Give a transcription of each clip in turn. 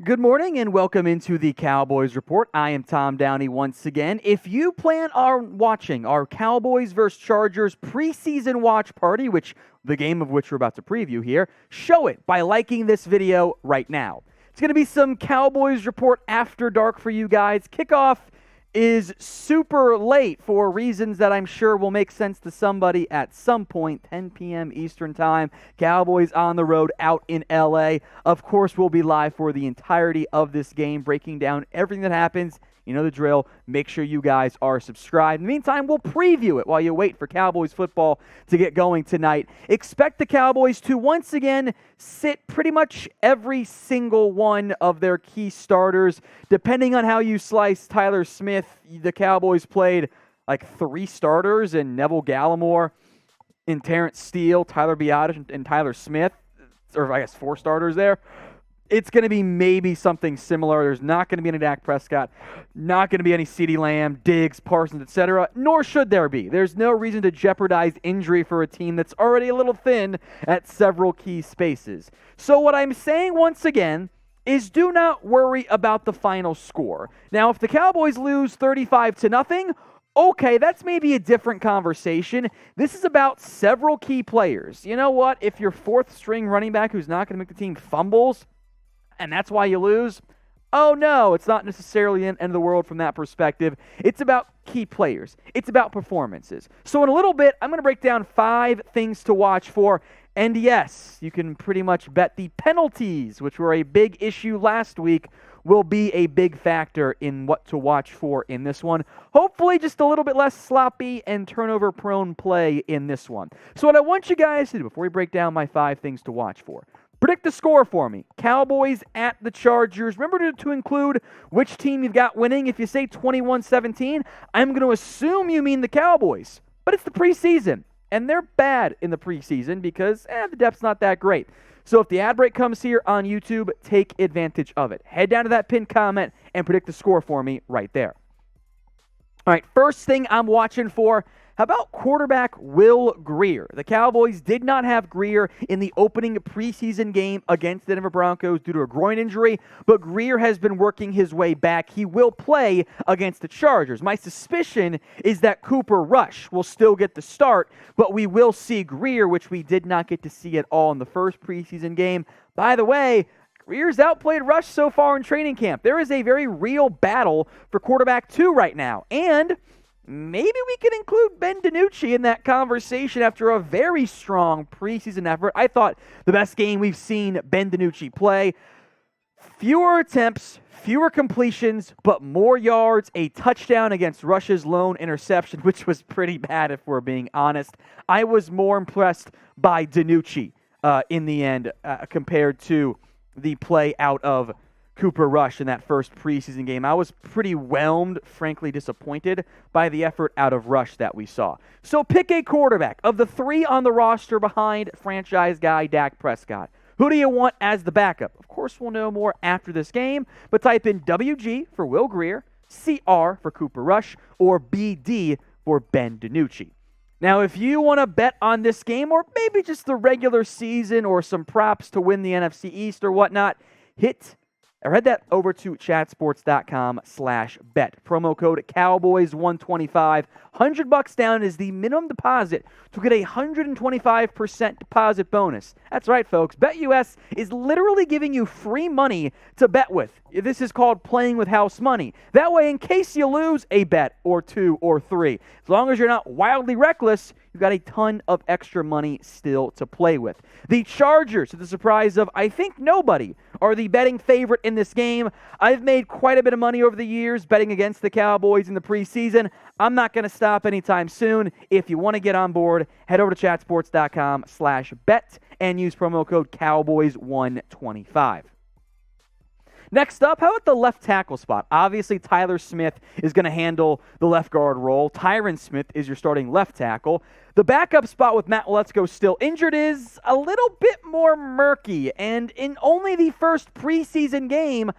Good morning and welcome into the Cowboys Report. I am Tom Downey once again. If you plan on watching our Cowboys vs. Chargers preseason watch party, which the game of which we're about to preview here, show it by liking this video right now. It's going to be some Cowboys Report after dark for you guys. Kickoff is super late for reasons that I'm sure will make sense to somebody at some point, 10 p.m. Eastern Time. Cowboys on the road out in L.A. Of course, we'll be live for the entirety of this game, breaking down everything that happens. You know the drill. Make sure you guys are subscribed. In the meantime, we'll preview it while you wait for Cowboys football to get going tonight. Expect the Cowboys to once again sit pretty much every single one of their key starters. Depending on how you slice Tyler Smith, the Cowboys played like 3 starters in Neville Gallimore, in Terrence Steele, Tyler Biadasz, and Tyler Smith. Or I guess 4 starters there. It's going to be maybe something similar. There's not going to be any Dak Prescott, not going to be any CeeDee Lamb, Diggs, Parsons, etc., nor should there be. There's no reason to jeopardize injury for a team that's already a little thin at several key spaces. So what I'm saying once again is do not worry about the final score. Now, if the Cowboys lose 35-0, okay, that's maybe a different conversation. This is about several key players. You know what? If your 4th string running back who's not going to make the team fumbles, and that's why you lose, oh no, it's not necessarily the end of the world from that perspective. It's about key players. It's about performances. So in a little bit, I'm going to break down 5 things to watch for. And yes, you can pretty much bet the penalties, which were a big issue last week, will be a big factor in what to watch for in this one. Hopefully just a little bit less sloppy and turnover-prone play in this one. So what I want you guys to do before we break down my 5 things to watch for, predict the score for me. Cowboys at the Chargers. Remember to include which team you've got winning. If you say 21-17, I'm going to assume you mean the Cowboys. But it's the preseason, and they're bad in the preseason because the depth's not that great. So if the ad break comes here on YouTube, take advantage of it. Head down to that pinned comment and predict the score for me right there. All right, first thing I'm watching for, how about quarterback Will Grier? The Cowboys did not have Grier in the opening preseason game against the Denver Broncos due to a groin injury, but Grier has been working his way back. He will play against the Chargers. My suspicion is that Cooper Rush will still get the start, but we will see Grier, which we did not get to see at all in the first preseason game. By the way, Grier's outplayed Rush so far in training camp. There is a very real battle for quarterback 2 right now, and maybe we can include Ben DiNucci in that conversation after a very strong preseason effort. I thought the best game we've seen Ben DiNucci play. Fewer attempts, fewer completions, but more yards, a touchdown against Rush's lone interception, which was pretty bad if we're being honest. I was more impressed by DiNucci in the end compared to the play out of Cooper Rush in that first preseason game. I was pretty whelmed, frankly disappointed by the effort out of Rush that we saw. So pick a quarterback. Of the 3 on the roster behind franchise guy Dak Prescott, who do you want as the backup? Of course, we'll know more after this game, but type in WG for Will Grier, CR for Cooper Rush, or BD for Ben DiNucci. Now, if you want to bet on this game, or maybe just the regular season or some props to win the NFC East or whatnot, head that over to chatsports.com/bet. Promo code Cowboys125. $100 down is the minimum deposit to get a 125% deposit bonus. That's right, folks. BetUS is literally giving you free money to bet with. This is called playing with house money. That way, in case you lose a bet or 2 or 3, as long as you're not wildly reckless, you've got a ton of extra money still to play with. The Chargers, to the surprise of, I think, nobody, are the betting favorite in this game. I've made quite a bit of money over the years betting against the Cowboys in the preseason. I'm not going to stop anytime soon. If you want to get on board, head over to chatsports.com/bet and use promo code Cowboys125. Next up, how about the left tackle spot? Obviously, Tyler Smith is going to handle the left guard role. Tyron Smith is your starting left tackle. The backup spot with Matt Waletzko still injured is a little bit more murky, and in only the first preseason game,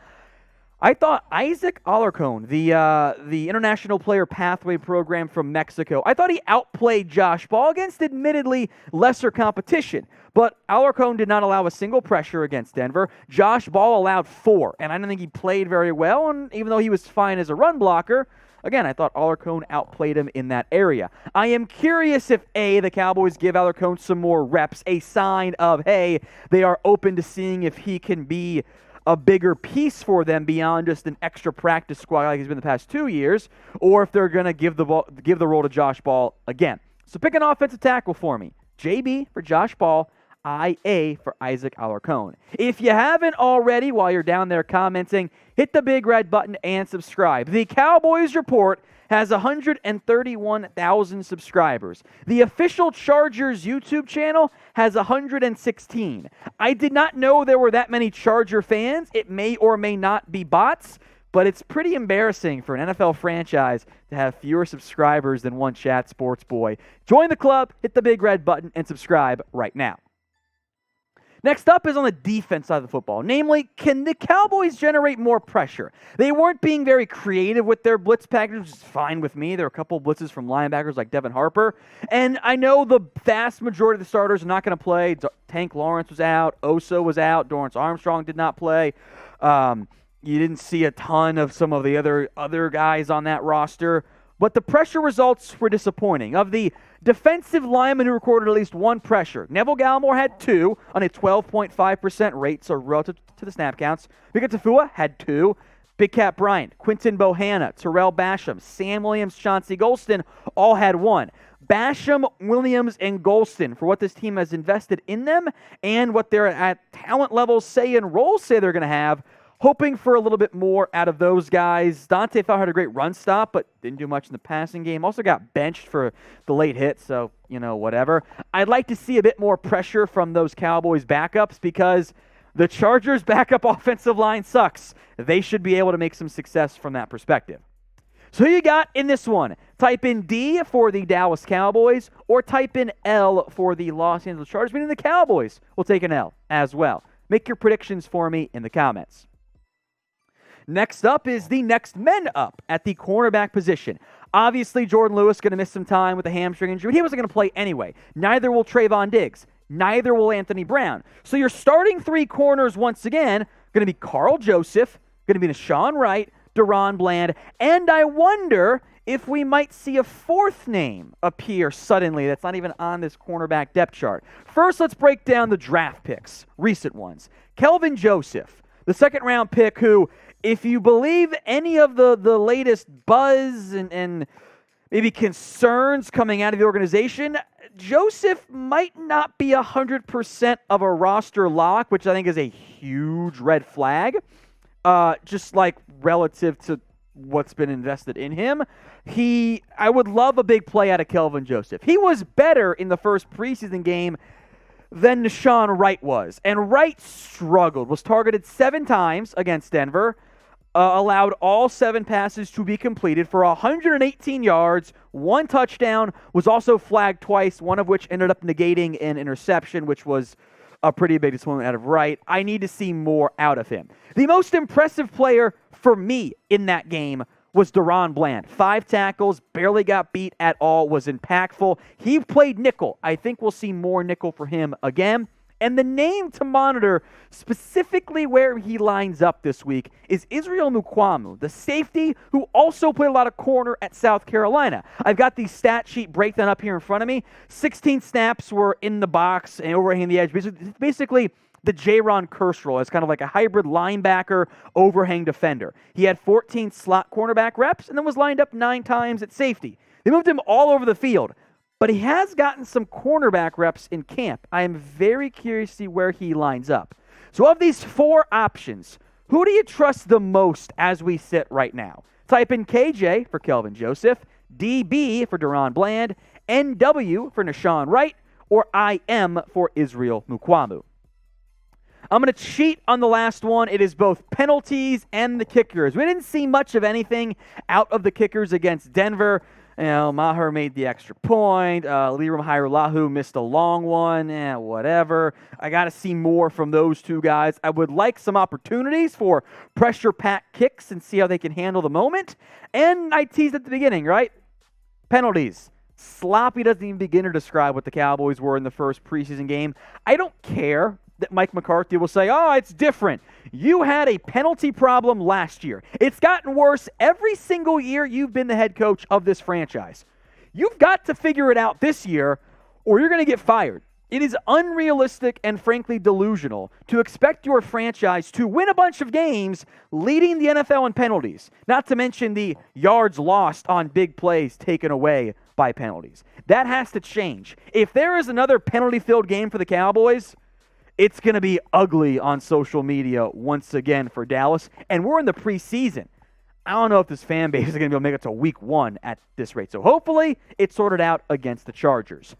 I thought Isaac Alarcon, the International Player Pathway Program from Mexico, I thought he outplayed Josh Ball against admittedly lesser competition. But Alarcon did not allow a single pressure against Denver. Josh Ball allowed 4, and I don't think he played very well. And even though he was fine as a run blocker, again, I thought Alarcon outplayed him in that area. I am curious if, A, the Cowboys give Alarcon some more reps, a sign of, hey, they are open to seeing if he can be a bigger piece for them beyond just an extra practice squad like he's been the past 2 years, or if they're going to give the role to Josh Ball again. So pick an offensive tackle for me. JB for Josh Ball, IA for Isaac Alarcon. If you haven't already, while you're down there commenting, hit the big red button and subscribe. The Cowboys Report has 131,000 subscribers. The official Chargers YouTube channel has 116. I did not know there were that many Charger fans. It may or may not be bots, but it's pretty embarrassing for an NFL franchise to have fewer subscribers than one chat sports boy. Join the club, hit the big red button, and subscribe right now. Next up is on the defense side of the football. Namely, can the Cowboys generate more pressure? They weren't being very creative with their blitz package, which is fine with me. There were a couple of blitzes from linebackers like Devin Harper. And I know the vast majority of the starters are not going to play. Tank Lawrence was out. Oso was out. Dorrance Armstrong did not play. You didn't see a ton of some of the other guys on that roster. But the pressure results were disappointing. Of the defensive linemen who recorded at least one pressure, Neville Gallimore had 2 on a 12.5% rate, so relative to the snap counts. Vika Tafua had 2. Big Cat Bryant, Quinton Bohanna, Terrell Basham, Sam Williams, Chauncey Golston all had 1. Basham, Williams, and Golston, for what this team has invested in them and what they're at talent levels say and roles say they're going to have, hoping for a little bit more out of those guys. Dante Fowler had a great run stop, but didn't do much in the passing game. Also got benched for the late hit, so, whatever. I'd like to see a bit more pressure from those Cowboys backups because the Chargers' backup offensive line sucks. They should be able to make some success from that perspective. So who you got in this one? Type in D for the Dallas Cowboys or type in L for the Los Angeles Chargers, meaning the Cowboys will take an L as well. Make your predictions for me in the comments. Next up is the next men up at the cornerback position. Obviously, Jordan Lewis going to miss some time with a hamstring injury. He wasn't going to play anyway. Neither will Trayvon Diggs. Neither will Anthony Brown. So your starting 3 corners once again going to be Carl Joseph, going to be Nahshon Wright, Daron Bland, and I wonder if we might see a 4th name appear suddenly that's not even on this cornerback depth chart. First, let's break down the draft picks, recent ones. Kelvin Joseph, the 2nd-round pick who, if you believe any of the latest buzz and maybe concerns coming out of the organization, Joseph might not be 100% of a roster lock, which I think is a huge red flag, just like relative to what's been invested in him. I would love a big play out of Kelvin Joseph. He was better in the first preseason game than Nahshon Wright was. And Wright struggled, was targeted 7 times against Denver, allowed all 7 passes to be completed for 118 yards, 1 touchdown, was also flagged twice, one of which ended up negating an interception, which was a pretty big disappointment out of Wright. I need to see more out of him. The most impressive player for me in that game was Daron Bland. 5 tackles, barely got beat at all, was impactful. He played nickel. I think we'll see more nickel for him again. And the name to monitor specifically where he lines up this week is Israel Mukuamu, the safety who also played a lot of corner at South Carolina. I've got the stat sheet breakdown up here in front of me. 16 snaps were in the box and overhanging the edge. Basically, the Jaron Curse role as kind of like a hybrid linebacker, overhang defender. He had 14 slot cornerback reps and then was lined up 9 times at safety. They moved him all over the field. But he has gotten some cornerback reps in camp. I am very curious to see where he lines up. So of these 4 options, who do you trust the most as we sit right now? Type in KJ for Kelvin Joseph, DB for Daron Bland, NW for Nahshon Wright, or IM for Israel Mukuamu. I'm going to cheat on the last one. It is both penalties and the kickers. We didn't see much of anything out of the kickers against Denver. Maher made the extra point. Liram Hajrullahu missed a long one. Whatever. I got to see more from those two guys. I would like some opportunities for pressure-packed kicks and see how they can handle the moment. And I teased at the beginning, right? Penalties. Sloppy doesn't even begin to describe what the Cowboys were in the first preseason game. I don't care that Mike McCarthy will say, oh, it's different. You had a penalty problem last year. It's gotten worse every single year you've been the head coach of this franchise. You've got to figure it out this year or you're going to get fired. It is unrealistic and frankly delusional to expect your franchise to win a bunch of games leading the NFL in penalties, not to mention the yards lost on big plays taken away by penalties. That has to change. If there is another penalty-filled game for the Cowboys, it's going to be ugly on social media once again for Dallas, and we're in the preseason. I don't know if this fan base is going to be able to make it to week 1 at this rate, so hopefully it's sorted out against the Chargers.